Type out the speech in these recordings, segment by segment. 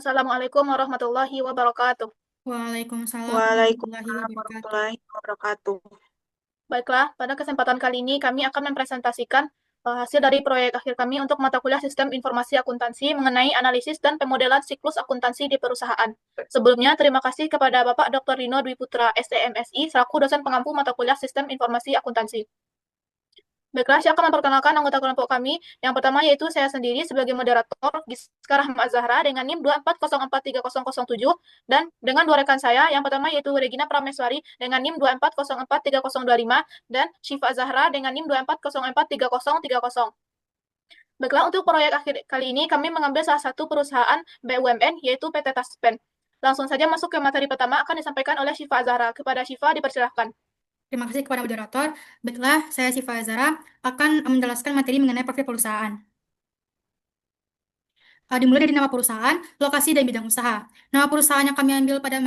Assalamualaikum warahmatullahi wabarakatuh. Waalaikumsalam warahmatullahi Waalaikumsalam wabarakatuh. warahmatullahi wabarakatuh. Baiklah, pada kesempatan kali ini kami akan mempresentasikan hasil dari proyek akhir kami untuk mata kuliah Sistem Informasi Akuntansi mengenai analisis dan pemodelan siklus akuntansi di perusahaan. Sebelumnya, terima kasih kepada Bapak Dr. Rino Dwi Putra, STMSI, selaku dosen pengampu mata kuliah Sistem Informasi Akuntansi. Baiklah, saya akan memperkenalkan anggota kelompok kami. Yang pertama yaitu saya sendiri sebagai moderator, Giska Rahma Zahra dengan NIM 2404307, dan dengan dua rekan saya, yang pertama yaitu Regina Prameswari dengan NIM 2404325, dan Syifa Zahra dengan NIM 240433030. Baiklah, untuk proyek akhir kali ini kami mengambil salah satu perusahaan BUMN yaitu PT Taspen. Langsung saja masuk ke materi pertama akan disampaikan oleh Syifa Zahra. Kepada Syifa dipersilahkan. Terima kasih kepada moderator. Baiklah, saya Syifa Azara akan menjelaskan materi mengenai profil perusahaan. Dimulai dari nama perusahaan, lokasi, dan bidang usaha. Nama perusahaan yang kami ambil pada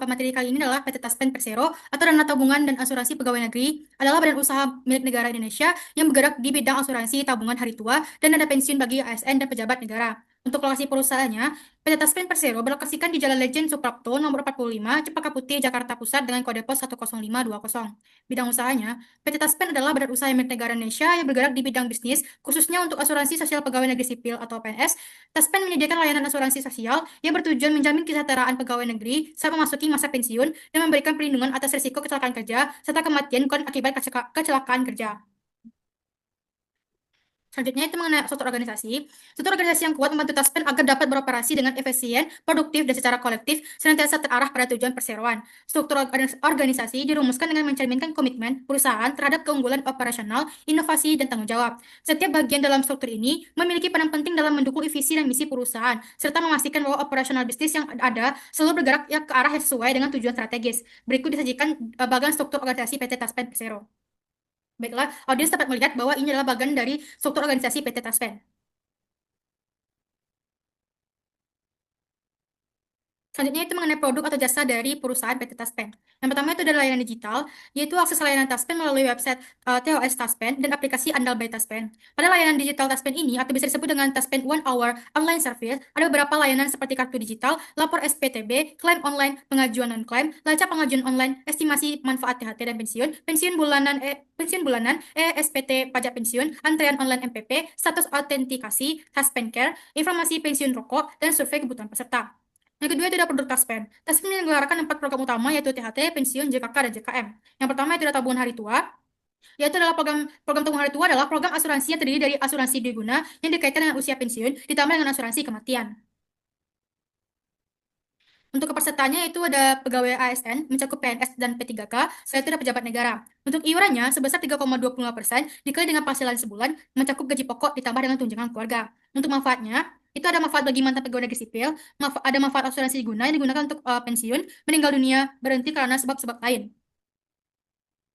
materi kali ini adalah PT Taspen Persero atau Dana Tabungan dan Asuransi Pegawai Negeri, adalah badan usaha milik negara Indonesia yang bergerak di bidang asuransi, tabungan hari tua, dan dana pensiun bagi ASN dan pejabat negara. Untuk lokasi perusahaannya, PT Taspen Persero berlokasikan di Jalan Lejen Suprapto nomor 45, Cempaka Putih, Jakarta Pusat dengan kode pos 10520. Bidang usahanya, PT Taspen adalah badan usaha milik negara Indonesia yang bergerak di bidang bisnis, khususnya untuk asuransi sosial pegawai negeri sipil atau PNS. Taspen menyediakan layanan asuransi sosial yang bertujuan menjamin kesejahteraan pegawai negeri saat memasuki masa pensiun dan memberikan perlindungan atas risiko kecelakaan kerja serta kematian akibat kecelakaan kerja. Selanjutnya itu mengenai struktur organisasi. Struktur organisasi yang kuat membantu Taspen agar dapat beroperasi dengan efisien, produktif, dan secara kolektif, senantiasa terarah pada tujuan perseroan. Struktur organisasi dirumuskan dengan mencerminkan komitmen perusahaan terhadap keunggulan operasional, inovasi, dan tanggung jawab. Setiap bagian dalam struktur ini memiliki peran penting dalam mendukung visi dan misi perusahaan, serta memastikan bahwa operasional bisnis yang ada selalu bergerak ke arah yang sesuai dengan tujuan strategis. Berikut disajikan bagian struktur organisasi PT Taspen Persero. Baiklah, audiens dapat melihat bahwa ini adalah bagian dari struktur organisasi PT Taspen. Selanjutnya itu mengenai produk atau jasa dari perusahaan PT Taspen. Yang pertama itu adalah layanan digital, yaitu akses layanan Taspen melalui website TOS Taspen dan aplikasi Andal by Taspen. Pada layanan digital Taspen ini, atau bisa disebut dengan Taspen One Hour Online Service, ada beberapa layanan seperti kartu digital, lapor SPTB, klaim online, pengajuan non-klaim, lacak pengajuan online, estimasi manfaat THT dan pensiun, pensiun bulanan, SPT pajak pensiun, antrean online MPP, status autentikasi, Taspen Care, informasi pensiun rokok, dan survei kebutuhan peserta. Yang kedua itu adalah produk Taspen. Taspen menyelenggarakan 4 program utama yaitu THT, pensiun, JKK, dan JKM. Yang pertama itu adalah tabungan hari tua, yaitu adalah program tabungan hari tua adalah program asuransi yang terdiri dari asuransi diguna yang dikaitkan dengan usia pensiun ditambah dengan asuransi kematian. Untuk kepesertaannya itu ada pegawai ASN, mencakup PNS dan P3K, selain itu ada pejabat negara. Untuk iurannya sebesar 3,25% dikali dengan penghasilan sebulan, mencakup gaji pokok ditambah dengan tunjangan keluarga. Untuk manfaatnya, itu ada manfaat bagi mantan pegawai negeri sipil, ada manfaat asuransi guna yang digunakan untuk pensiun, meninggal dunia, berhenti karena sebab-sebab lain.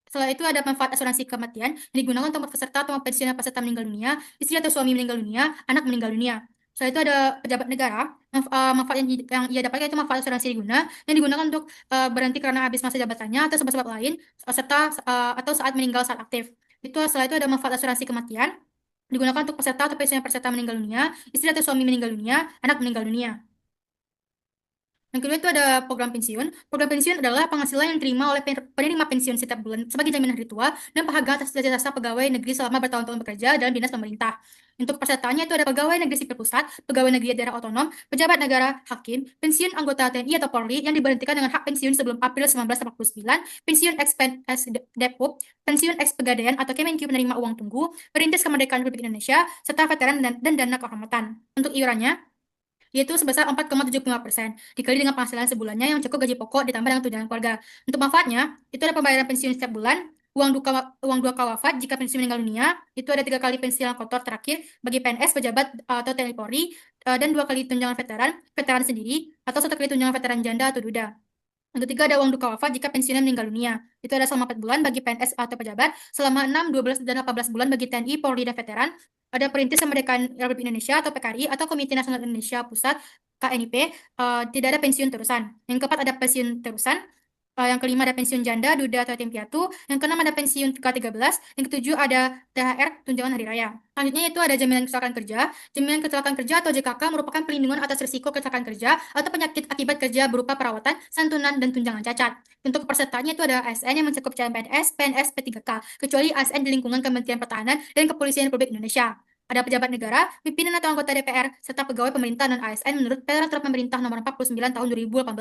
Setelah itu ada manfaat asuransi kematian yang digunakan untuk peserta atau pensiunan peserta meninggal dunia, istri atau suami meninggal dunia, anak meninggal dunia. Setelah itu ada pejabat negara, manfaat yang ia dapatkan itu manfaat asuransi guna yang digunakan untuk berhenti karena habis masa jabatannya atau sebab-sebab lain, serta atau saat meninggal saat aktif. Setelah itu ada manfaat asuransi kematian digunakan untuk peserta atau pensiunan peserta meninggal dunia, istri atau suami meninggal dunia, anak meninggal dunia. Yang kedua itu ada program pensiun. Program pensiun adalah penghasilan yang diterima oleh penerima pensiun setiap bulan sebagai jaminan hari tua dan penghargaan atas jasa pegawai negeri selama bertahun-tahun bekerja dalam dinas pemerintah. Untuk pesertanya itu ada pegawai negeri sipil pusat, pegawai negeri daerah otonom, pejabat negara, hakim, pensiun anggota TNI atau Polri yang diberhentikan dengan hak pensiun sebelum April 1949, pensiun ex Depub, pensiun ex Pegadaian atau Kemenkyu penerima uang tunggu, perintis kemerdekaan Republik Indonesia, serta veteran dan dana kehormatan. Untuk iurannya, yaitu sebesar 4,75% dikali dengan penghasilan sebulannya yang cukup gaji pokok ditambah dengan tunjangan keluarga. Untuk manfaatnya, itu ada pembayaran pensiun setiap bulan, uang duka wafat jika pensiun meninggal dunia, itu ada 3 kali pensiunan kotor terakhir bagi PNS, pejabat atau TNI Polri, dan 2 kali tunjangan veteran sendiri, atau 1 kali tunjangan veteran janda atau duda. Yang ketiga ada uang duka wafat jika pensiunnya meninggal dunia. Itu ada selama 4 bulan bagi PNS atau pejabat, selama 6, 12, dan 18 bulan bagi TNI, Polri, dan veteran. Ada Perintis Kemerdekaan Republik Indonesia atau PKRI atau Komite Nasional Indonesia Pusat KNIP, tidak ada pensiun terusan. Yang keempat ada pensiun terusan. Yang kelima ada pensiun janda, duda, atau yatim piatu. Yang keenam ada pensiun K13. Yang ketujuh ada THR, tunjangan hari raya. Selanjutnya itu ada jaminan kecelakaan kerja. Jaminan kecelakaan kerja atau JKK merupakan perlindungan atas risiko kecelakaan kerja atau penyakit akibat kerja berupa perawatan, santunan, dan tunjangan cacat. Untuk pesertanya itu ada ASN yang mencakup CPNS, PNS, P3K, kecuali ASN di lingkungan Kementerian Pertahanan dan Kepolisian Republik Indonesia. Ada pejabat negara, pimpinan atau anggota DPR, serta pegawai pemerintah dan ASN menurut Peraturan Pemerintah Nomor 49 Tahun 2018.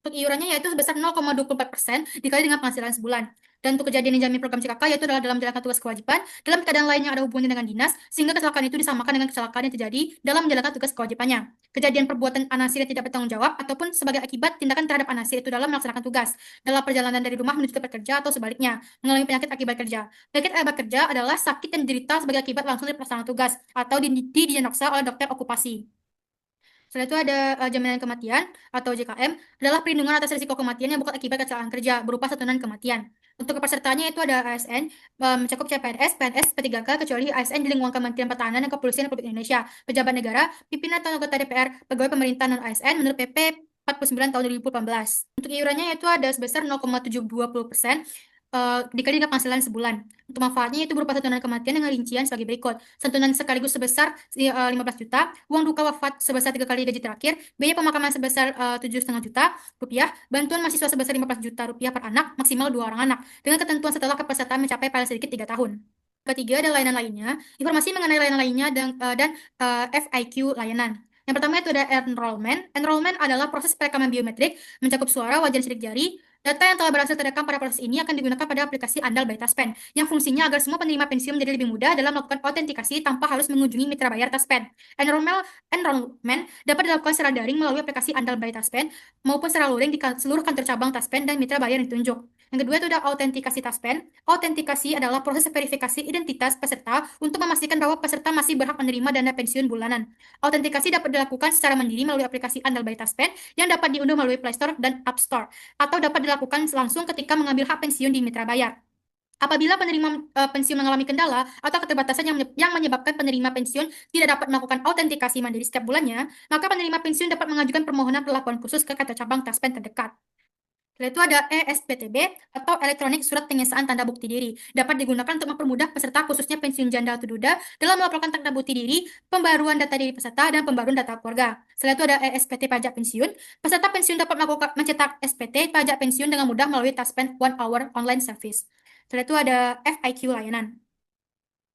Untuk iurannya yaitu sebesar 0,24% dikali dengan penghasilan sebulan. Dan untuk kejadian yang dijamin program CKK yaitu adalah dalam menjalankan tugas kewajiban, dalam keadaan lain yang ada hubungannya dengan dinas, sehingga kecelakaan itu disamakan dengan kecelakaan yang terjadi dalam menjalankan tugas kewajibannya. Kejadian perbuatan anasir yang tidak bertanggung jawab ataupun sebagai akibat tindakan terhadap anasir itu dalam melaksanakan tugas, dalam perjalanan dari rumah menuju tempat kerja atau sebaliknya, mengalami penyakit akibat kerja. Penyakit akibat kerja adalah sakit yang diderita sebagai akibat langsung dari pelaksanaan tugas atau didiagnosa oleh dokter okupasi. Setelah itu ada jaminan kematian atau JKM adalah perlindungan atas risiko kematian yang bukan akibat kecelakaan kerja berupa santunan kematian. Untuk pesertanya itu ada ASN mencakup CPNS, PNS, P3K kecuali ASN di lingkungan Kementerian Pertahanan dan Kepolisian Republik Indonesia, pejabat negara, pimpinan atau anggota DPR, pegawai pemerintah non ASN menurut PP 49 tahun 2018. Untuk iurannya itu ada sebesar 0,720% dikali dengan penghasilan sebulan. Untuk manfaatnya itu berupa santunan kematian dengan rincian sebagai berikut. Santunan sekaligus sebesar 15 juta, uang duka wafat sebesar 3 kali gaji terakhir, biaya pemakaman sebesar 7,5 juta rupiah, bantuan mahasiswa sebesar 15 juta rupiah per anak, maksimal 2 orang anak, dengan ketentuan setelah kepesertaan mencapai paling sedikit 3 tahun. Ketiga ada layanan lainnya, informasi mengenai layanan lainnya dan FIQ layanan. Yang pertama itu ada enrollment. Enrollment adalah proses perekaman biometrik, mencakup suara, wajah, dan sidik jari. Data yang telah berhasil terekam pada proses ini akan digunakan pada aplikasi Andal by Taspen, yang fungsinya agar semua penerima pensiun menjadi lebih mudah dalam melakukan autentikasi tanpa harus mengunjungi mitra bayar Taspen. Enrollment dapat dilakukan secara daring melalui aplikasi Andal by Taspen maupun secara luring di seluruh kantor cabang Taspen dan mitra bayar yang ditunjuk. Yang kedua itu ada autentikasi Taspen. Autentikasi adalah proses verifikasi identitas peserta untuk memastikan bahwa peserta masih berhak menerima dana pensiun bulanan. Autentikasi dapat dilakukan secara mandiri melalui aplikasi Andal by Taspen yang dapat diunduh melalui Play Store dan App Store, atau dapat dilakukan langsung ketika mengambil hak pensiun di mitra bayar. Apabila penerima pensiun mengalami kendala atau keterbatasan yang menyebabkan penerima pensiun tidak dapat melakukan autentikasi mandiri setiap bulannya, maka penerima pensiun dapat mengajukan permohonan perlakuan khusus ke kantor cabang Taspen terdekat. Setelah itu ada ESPTB atau elektronik surat pengesahan tanda bukti diri. Dapat digunakan untuk mempermudah peserta khususnya pensiun janda atau duda dalam melaporkan tanda bukti diri, pembaruan data diri peserta, dan pembaruan data keluarga. Setelah itu ada ESPT pajak pensiun. Peserta pensiun dapat melakukan mencetak SPT pajak pensiun dengan mudah melalui Taspen One Hour Online Service. Setelah itu ada FIQ layanan.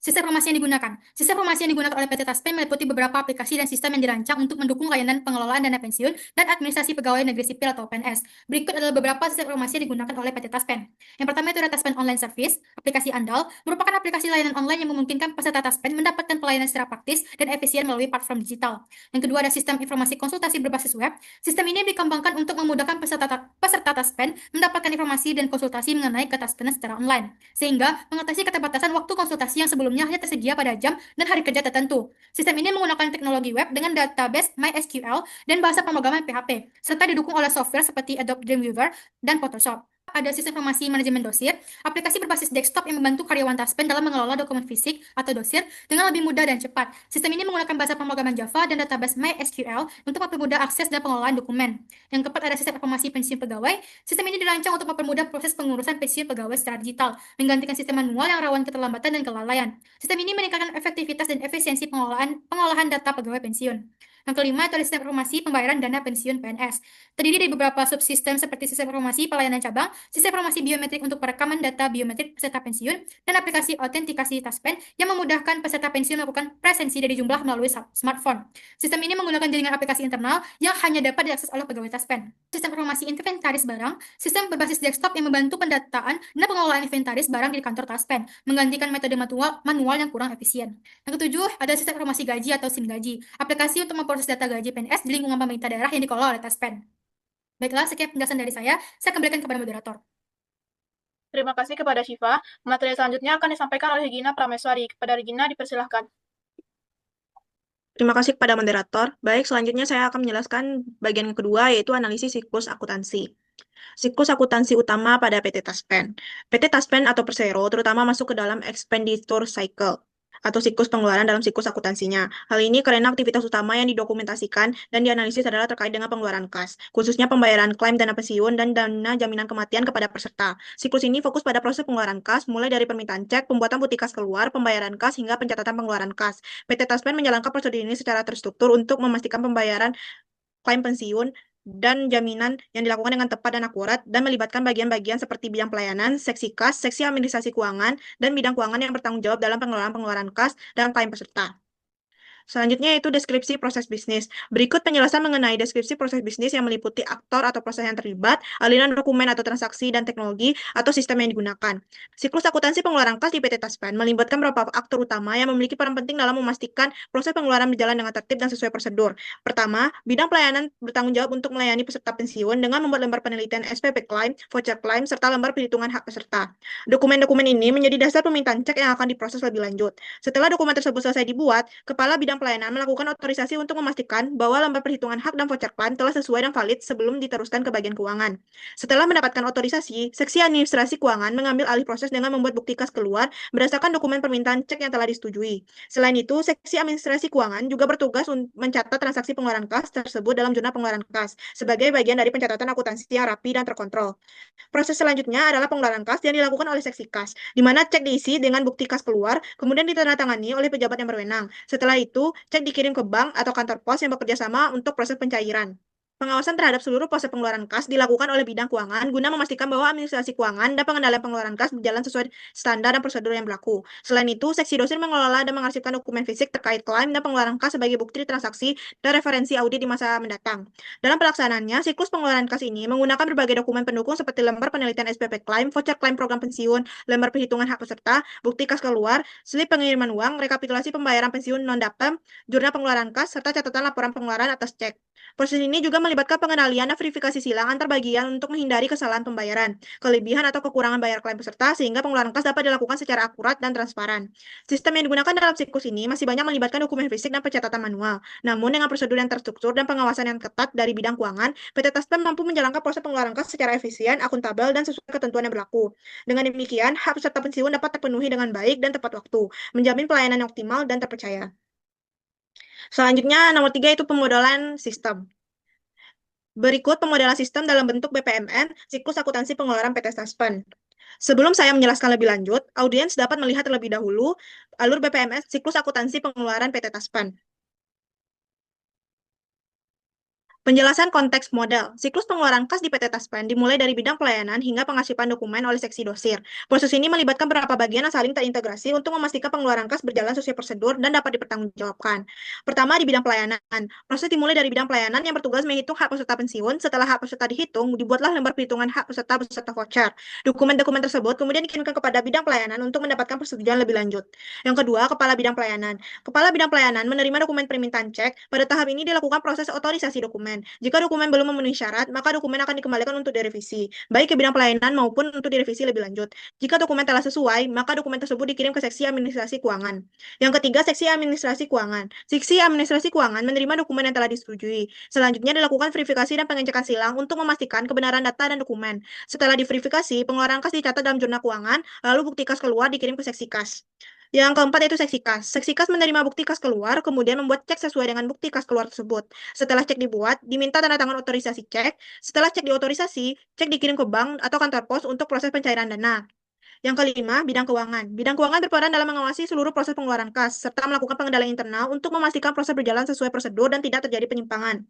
Sistem informasi yang digunakan. Sistem informasi yang digunakan oleh PT Taspen meliputi beberapa aplikasi dan sistem yang dirancang untuk mendukung layanan pengelolaan dana pensiun dan administrasi pegawai negeri sipil atau PNS. Berikut adalah beberapa sistem informasi yang digunakan oleh PT Taspen. Yang pertama itu ada Taspen Online Service. Aplikasi Andal merupakan aplikasi layanan online yang memungkinkan peserta Taspen mendapatkan pelayanan secara praktis dan efisien melalui platform digital. Yang kedua ada sistem informasi konsultasi berbasis web. Sistem ini dikembangkan untuk memudahkan peserta Taspen mendapatkan informasi dan konsultasi mengenai ketaspenan secara online, sehingga mengatasi keterbatasan waktu konsultasi yang sebelumnya hanya tersedia pada jam dan hari kerja tertentu. Sistem ini menggunakan teknologi web dengan database MySQL dan bahasa pemrograman PHP, serta didukung oleh software seperti Adobe Dreamweaver dan Photoshop. Ada sistem informasi manajemen dosir, aplikasi berbasis desktop yang membantu karyawan Taspen dalam mengelola dokumen fisik atau dosir dengan lebih mudah dan cepat. Sistem ini menggunakan bahasa pemrograman Java dan database MySQL untuk mempermudah akses dan pengelolaan dokumen. Yang keempat ada sistem informasi pensiun pegawai. Sistem ini dirancang untuk mempermudah proses pengurusan pensiun pegawai secara digital, menggantikan sistem manual yang rawan keterlambatan dan kelalaian. Sistem ini meningkatkan efektivitas dan efisiensi pengolahan data pegawai pensiun. Yang kelima itu ada sistem informasi pembayaran dana pensiun PNS. Terdiri dari beberapa subsistem seperti sistem informasi pelayanan cabang, sistem informasi biometrik untuk perekaman data biometrik peserta pensiun, dan aplikasi autentikasi Taspen yang memudahkan peserta pensiun melakukan presensi dari jumlah melalui smartphone. Sistem ini menggunakan jaringan aplikasi internal yang hanya dapat diakses oleh pegawai Taspen. Sistem informasi inventaris barang, sistem berbasis desktop yang membantu pendataan dan pengelolaan inventaris barang di kantor Taspen, menggantikan metode manual yang kurang efisien. Yang ketujuh, ada sistem informasi gaji atau SIM gaji, aplikasi untuk memproses data gaji PNS di lingkungan pemerintah daerah yang dikelola oleh Taspen. Baiklah, sekian penjelasan dari saya kembalikan kepada moderator. Terima kasih kepada Syifa. Materi selanjutnya akan disampaikan oleh Regina Prameswari. Kepada Regina dipersilahkan. Terima kasih kepada moderator. Baik, selanjutnya saya akan menjelaskan bagian kedua, yaitu analisis siklus akuntansi. Siklus akuntansi utama pada PT Taspen. PT Taspen atau Persero terutama masuk ke dalam expenditure cycle atau siklus pengeluaran dalam siklus akuntansinya. Hal ini karena aktivitas utama yang didokumentasikan dan dianalisis adalah terkait dengan pengeluaran kas, khususnya pembayaran klaim dana pensiun dan dana jaminan kematian kepada peserta. Siklus ini fokus pada proses pengeluaran kas, mulai dari permintaan cek, pembuatan bukti kas keluar, pembayaran kas, hingga pencatatan pengeluaran kas. PT Taspen menjalankan prosedur ini secara terstruktur untuk memastikan pembayaran klaim pensiun dan jaminan yang dilakukan dengan tepat dan akurat dan melibatkan bagian-bagian seperti bidang pelayanan, seksi kas, seksi administrasi keuangan, dan bidang keuangan yang bertanggung jawab dalam pengelolaan kas dan klaim peserta. Selanjutnya yaitu deskripsi proses bisnis. Berikut penjelasan mengenai deskripsi proses bisnis yang meliputi aktor atau proses yang terlibat, aliran dokumen atau transaksi, dan teknologi atau sistem yang digunakan. Siklus akuntansi pengeluaran kas di PT Taspen melibatkan beberapa aktor utama yang memiliki peran penting dalam memastikan proses pengeluaran berjalan dengan tertib dan sesuai prosedur. Pertama, bidang pelayanan bertanggung jawab untuk melayani peserta pensiun dengan membuat lembar penelitian SPP klaim, voucher klaim, serta lembar perhitungan hak peserta. Dokumen-dokumen ini menjadi dasar permintaan cek yang akan diproses lebih lanjut. Setelah dokumen tersebut selesai dibuat, Kepala Bidang Pelayanan melakukan otorisasi untuk memastikan bahwa lembar perhitungan hak dan voucher klaim telah sesuai dan valid sebelum diteruskan ke bagian keuangan. Setelah mendapatkan otorisasi, Seksi Administrasi Keuangan mengambil alih proses dengan membuat bukti kas keluar berdasarkan dokumen permintaan cek yang telah disetujui. Selain itu, Seksi Administrasi Keuangan juga bertugas untuk mencatat transaksi pengeluaran kas tersebut dalam jurnal pengeluaran kas sebagai bagian dari pencatatan akuntansi yang rapi dan terkontrol. Proses selanjutnya adalah pengeluaran kas yang dilakukan oleh seksi kas, di mana cek diisi dengan bukti kas keluar, kemudian ditandatangani oleh pejabat yang berwenang. Setelah itu, cek dikirim ke bank atau kantor pos yang bekerja sama untuk proses pencairan. Pengawasan terhadap seluruh proses pengeluaran kas dilakukan oleh bidang keuangan guna memastikan bahwa administrasi keuangan dan pengendalian pengeluaran kas berjalan sesuai standar dan prosedur yang berlaku. Selain itu, seksi dosen mengelola dan mengarsipkan dokumen fisik terkait klaim dan pengeluaran kas sebagai bukti transaksi dan referensi audit di masa mendatang. Dalam pelaksanaannya, siklus pengeluaran kas ini menggunakan berbagai dokumen pendukung seperti lembar penelitian SPP klaim, voucher klaim program pensiun, lembar perhitungan hak peserta, bukti kas keluar, slip pengiriman uang, rekapitulasi pembayaran pensiun non-dapem, jurnal pengeluaran kas, serta catatan laporan pengeluaran atas cek. Proses ini juga melibatkan pengendalian dan verifikasi silang antar bagian untuk menghindari kesalahan pembayaran, kelebihan atau kekurangan bayar klaim peserta sehingga pengeluaran kas dapat dilakukan secara akurat dan transparan. Sistem yang digunakan dalam siklus ini masih banyak melibatkan dokumen fisik dan pencatatan manual. Namun dengan prosedur yang terstruktur dan pengawasan yang ketat dari bidang keuangan, PT Taspen mampu menjalankan proses pengeluaran kas secara efisien, akuntabel, dan sesuai ketentuan yang berlaku. Dengan demikian, hak peserta pensiun dapat terpenuhi dengan baik dan tepat waktu, menjamin pelayanan yang optimal dan terpercaya. Selanjutnya, nomor 3 itu pemodelan sistem. Berikut pemodelan sistem dalam bentuk BPMN, siklus akuntansi pengeluaran PT Taspen. Sebelum saya menjelaskan lebih lanjut, audiens dapat melihat terlebih dahulu alur BPMN siklus akuntansi pengeluaran PT Taspen. Penjelasan konteks model. Siklus pengeluaran kas di PT Taspen dimulai dari bidang pelayanan hingga pengarsipan dokumen oleh seksi dosir. Proses ini melibatkan beberapa bagian yang saling terintegrasi untuk memastikan pengeluaran kas berjalan sesuai prosedur dan dapat dipertanggungjawabkan. Pertama, di bidang pelayanan. Proses dimulai dari bidang pelayanan yang bertugas menghitung hak peserta pensiun. Setelah hak peserta dihitung, dibuatlah lembar perhitungan hak peserta beserta voucher. Dokumen-dokumen tersebut kemudian dikirimkan kepada bidang pelayanan untuk mendapatkan persetujuan lebih lanjut. Yang kedua, kepala bidang pelayanan. Kepala bidang pelayanan menerima dokumen permintaan cek. Pada tahap ini dilakukan proses otorisasi dokumen. Jika dokumen belum memenuhi syarat, maka dokumen akan dikembalikan untuk direvisi, baik ke bidang pelayanan maupun untuk direvisi lebih lanjut. Jika dokumen telah sesuai, maka dokumen tersebut dikirim ke seksi administrasi keuangan. Yang ketiga, seksi administrasi keuangan. Seksi administrasi keuangan menerima dokumen yang telah disetujui. Selanjutnya dilakukan verifikasi dan pengecekan silang untuk memastikan kebenaran data dan dokumen. Setelah diverifikasi, pengeluaran kas dicatat dalam jurnal keuangan, lalu bukti kas keluar dikirim ke seksi kas. Yang keempat itu seksi kas. Seksi kas menerima bukti kas keluar, kemudian membuat cek sesuai dengan bukti kas keluar tersebut. Setelah cek dibuat, diminta tanda tangan otorisasi cek. Setelah cek diotorisasi, cek dikirim ke bank atau kantor pos untuk proses pencairan dana. Yang kelima, bidang keuangan. Bidang keuangan berperan dalam mengawasi seluruh proses pengeluaran kas, serta melakukan pengendalian internal untuk memastikan proses berjalan sesuai prosedur dan tidak terjadi penyimpangan.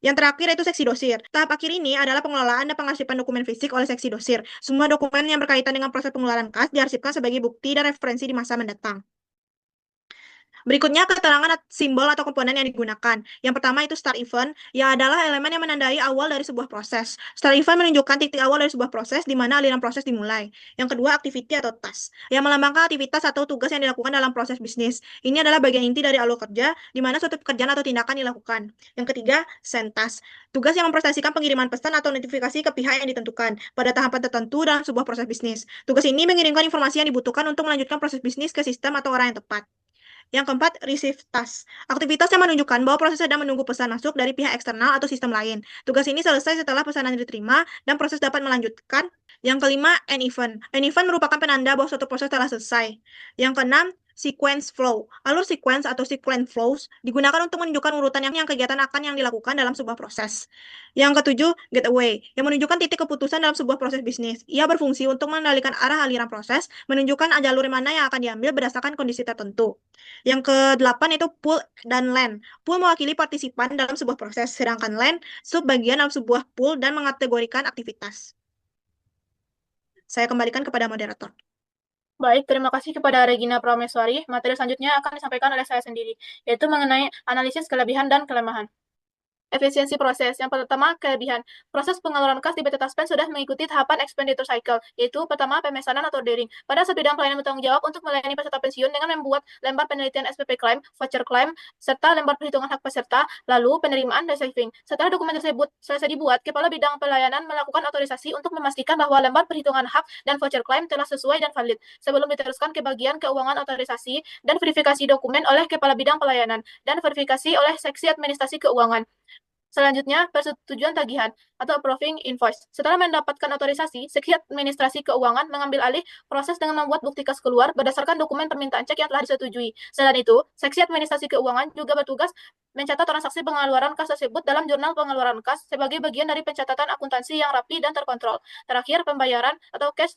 Yang terakhir itu seksi dosir. Tahap akhir ini adalah pengelolaan dan pengarsipan dokumen fisik oleh seksi dosir. Semua dokumen yang berkaitan dengan proses pengeluaran kas diarsipkan sebagai bukti dan referensi di masa mendatang. Berikutnya keterangan simbol atau komponen yang digunakan. Yang pertama itu start event, yang adalah elemen yang menandai awal dari sebuah proses. Start event menunjukkan titik awal dari sebuah proses di mana aliran proses dimulai. Yang kedua activity atau task, yang melambangkan aktivitas atau tugas yang dilakukan dalam proses bisnis. Ini adalah bagian inti dari alur kerja, di mana suatu pekerjaan atau tindakan dilakukan. Yang ketiga send task, tugas yang memprosesikan pengiriman pesan atau notifikasi ke pihak yang ditentukan pada tahapan tertentu dalam sebuah proses bisnis. Tugas ini mengirimkan informasi yang dibutuhkan untuk melanjutkan proses bisnis ke sistem atau orang yang tepat. Yang keempat, receive task. Aktivitas yang menunjukkan bahwa proses sedang menunggu pesan masuk dari pihak eksternal atau sistem lain. Tugas ini selesai setelah pesanan diterima dan proses dapat melanjutkan. Yang kelima, end event. End event merupakan penanda bahwa suatu proses telah selesai. Yang keenam, Sequence flow. Alur sequence atau sequence flows digunakan untuk menunjukkan urutan yang kegiatan akan yang dilakukan dalam sebuah proses. Yang ketujuh, getaway, yang menunjukkan titik keputusan dalam sebuah proses bisnis. Ia berfungsi untuk mengendalikan arah aliran proses, menunjukkan jalur mana yang akan diambil berdasarkan kondisi tertentu. Yang kedelapan itu pool dan land. Pool mewakili partisipan dalam sebuah proses, sedangkan land subbagian dalam sebuah pool dan mengategorikan aktivitas. Saya kembalikan kepada moderator. Baik, terima kasih kepada Regina Prameswari. Materi selanjutnya akan disampaikan oleh saya sendiri, yaitu mengenai analisis kelebihan dan kelemahan. Efisiensi proses. Yang pertama, kelebihan. Proses pengeluaran kas di PT Taspen sudah mengikuti tahapan expenditure cycle, yaitu pertama, pemesanan atau ordering. Pada saat bidang pelayanan bertanggung jawab untuk melayani peserta pensiun dengan membuat lembar penelitian SPP claim, voucher claim, serta lembar perhitungan hak peserta, lalu penerimaan dan saving. Setelah dokumen tersebut selesai dibuat, Kepala Bidang Pelayanan melakukan otorisasi untuk memastikan bahwa lembar perhitungan hak dan voucher claim telah sesuai dan valid, sebelum diteruskan ke bagian keuangan otorisasi dan verifikasi dokumen oleh Kepala Bidang Pelayanan, dan verifikasi oleh Seksi Administrasi Keuangan. Selanjutnya, persetujuan tagihan atau approving invoice. Setelah mendapatkan otorisasi, Seksi Administrasi Keuangan mengambil alih proses dengan membuat bukti kas keluar berdasarkan dokumen permintaan cek yang telah disetujui. Selain itu, Seksi Administrasi Keuangan juga bertugas mencatat transaksi pengeluaran kas tersebut dalam jurnal pengeluaran kas sebagai bagian dari pencatatan akuntansi yang rapi dan terkontrol. Terakhir, pembayaran atau cash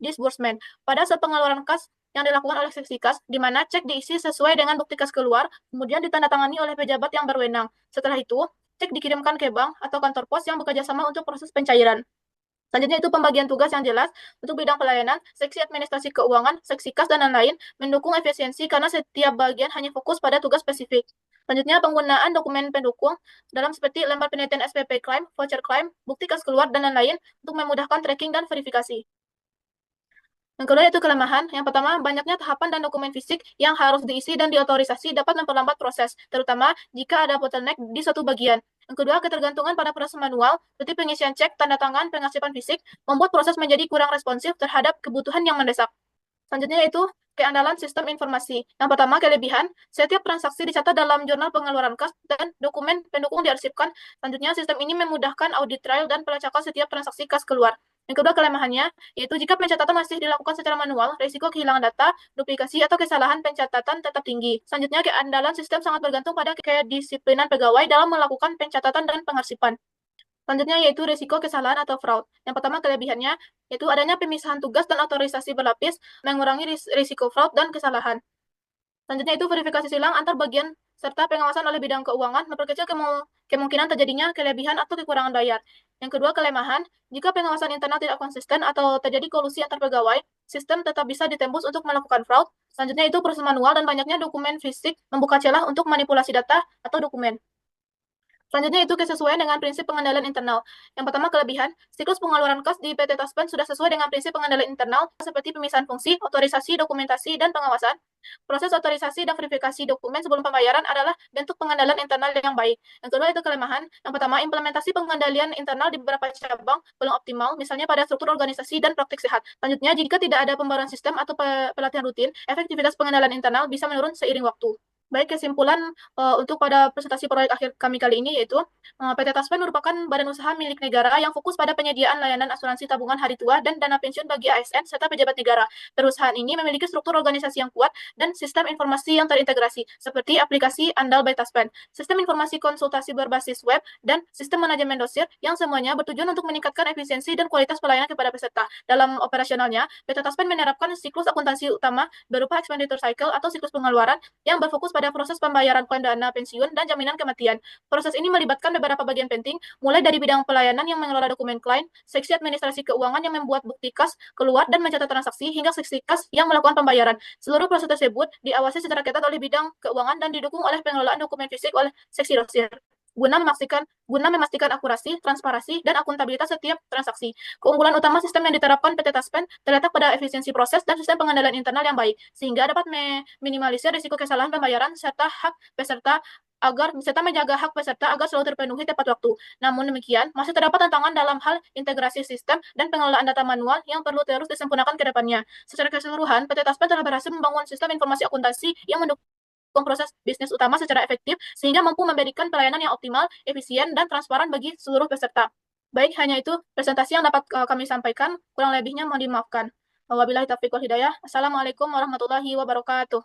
disbursement. Pada saat pengeluaran kas yang dilakukan oleh seksi kas, di mana cek diisi sesuai dengan bukti kas keluar, kemudian ditandatangani oleh pejabat yang berwenang. Setelah itu, cek dikirimkan ke bank atau kantor pos yang bekerja sama untuk proses pencairan. Selanjutnya itu pembagian tugas yang jelas untuk bidang pelayanan, seksi administrasi keuangan, seksi kas, dan lain-lain mendukung efisiensi karena setiap bagian hanya fokus pada tugas spesifik. Selanjutnya penggunaan dokumen pendukung dalam seperti lembar penelitian SPP claim, voucher claim, bukti kas keluar, dan lain-lain untuk memudahkan tracking dan verifikasi. Yang kedua yaitu kelemahan. Yang pertama, banyaknya tahapan dan dokumen fisik yang harus diisi dan diotorisasi dapat memperlambat proses, terutama jika ada bottleneck di suatu bagian. Yang kedua, ketergantungan pada proses manual, seperti pengisian cek, tanda tangan, pengarsipan fisik, membuat proses menjadi kurang responsif terhadap kebutuhan yang mendesak. Selanjutnya yaitu keandalan sistem informasi. Yang pertama, kelebihan. Setiap transaksi dicatat dalam jurnal pengeluaran kas dan dokumen pendukung diarsipkan. Selanjutnya, sistem ini memudahkan audit trail dan pelacakan setiap transaksi kas keluar. Yang kedua, kelemahannya, yaitu jika pencatatan masih dilakukan secara manual, risiko kehilangan data, duplikasi, atau kesalahan pencatatan tetap tinggi. Selanjutnya, keandalan sistem sangat bergantung pada kedisiplinan pegawai dalam melakukan pencatatan dan pengarsipan. Selanjutnya yaitu risiko kesalahan atau fraud. Yang pertama kelebihannya yaitu adanya pemisahan tugas dan otorisasi berlapis, mengurangi risiko fraud dan kesalahan. Selanjutnya itu verifikasi silang antar bagian serta pengawasan oleh bidang keuangan memperkecil kemungkinan terjadinya kelebihan atau kekurangan bayar. Yang kedua kelemahan, jika pengawasan internal tidak konsisten atau terjadi kolusi antar pegawai, sistem tetap bisa ditembus untuk melakukan fraud. Selanjutnya itu proses manual dan banyaknya dokumen fisik membuka celah untuk manipulasi data atau dokumen. Selanjutnya itu kesesuaian dengan prinsip pengendalian internal. Yang pertama kelebihan, siklus pengeluaran kas di PT Taspen sudah sesuai dengan prinsip pengendalian internal seperti pemisahan fungsi, otorisasi, dokumentasi, dan pengawasan. Proses otorisasi dan verifikasi dokumen sebelum pembayaran adalah bentuk pengendalian internal yang baik. Yang kedua itu kelemahan. Yang pertama, implementasi pengendalian internal di beberapa cabang belum optimal, misalnya pada struktur organisasi dan praktik sehat. Selanjutnya, jika tidak ada pembaruan sistem atau pelatihan rutin, efektivitas pengendalian internal bisa menurun seiring waktu. Baik, kesimpulan untuk pada presentasi proyek akhir kami kali ini yaitu PT Taspen merupakan badan usaha milik negara yang fokus pada penyediaan layanan asuransi tabungan hari tua dan dana pensiun bagi ASN serta pejabat negara. Perusahaan ini memiliki struktur organisasi yang kuat dan sistem informasi yang terintegrasi seperti aplikasi Andal by Taspen, sistem informasi konsultasi berbasis web, dan sistem manajemen dosir yang semuanya bertujuan untuk meningkatkan efisiensi dan kualitas pelayanan kepada peserta. Dalam operasionalnya, PT Taspen menerapkan siklus akuntansi utama berupa expenditure cycle atau siklus pengeluaran yang berfokus pada proses pembayaran klaim dana pensiun dan jaminan kematian. Proses ini melibatkan beberapa bagian penting, mulai dari bidang pelayanan yang mengelola dokumen klaim, seksi administrasi keuangan yang membuat bukti kas keluar dan mencatat transaksi, hingga seksi kas yang melakukan pembayaran. Seluruh proses tersebut diawasi secara ketat oleh bidang keuangan dan didukung oleh pengelolaan dokumen fisik oleh seksi dosir guna memastikan akurasi, transparansi, dan akuntabilitas setiap transaksi. Keunggulan utama sistem yang diterapkan PT Taspen terletak pada efisiensi proses dan sistem pengendalian internal yang baik, sehingga dapat meminimalisir risiko kesalahan pembayaran serta menjaga hak peserta agar selalu terpenuhi tepat waktu. Namun demikian, masih terdapat tantangan dalam hal integrasi sistem dan pengelolaan data manual yang perlu terus disempurnakan ke depannya. Secara keseluruhan, PT Taspen telah berhasil membangun sistem informasi akuntansi yang mendukung proses bisnis utama secara efektif, sehingga mampu memberikan pelayanan yang optimal, efisien, dan transparan bagi seluruh peserta. Baik, hanya itu presentasi yang dapat kami sampaikan. Kurang lebihnya mohon dimaafkan. Wabillahi taufiq wal hidayah. Assalamualaikum warahmatullahi wabarakatuh.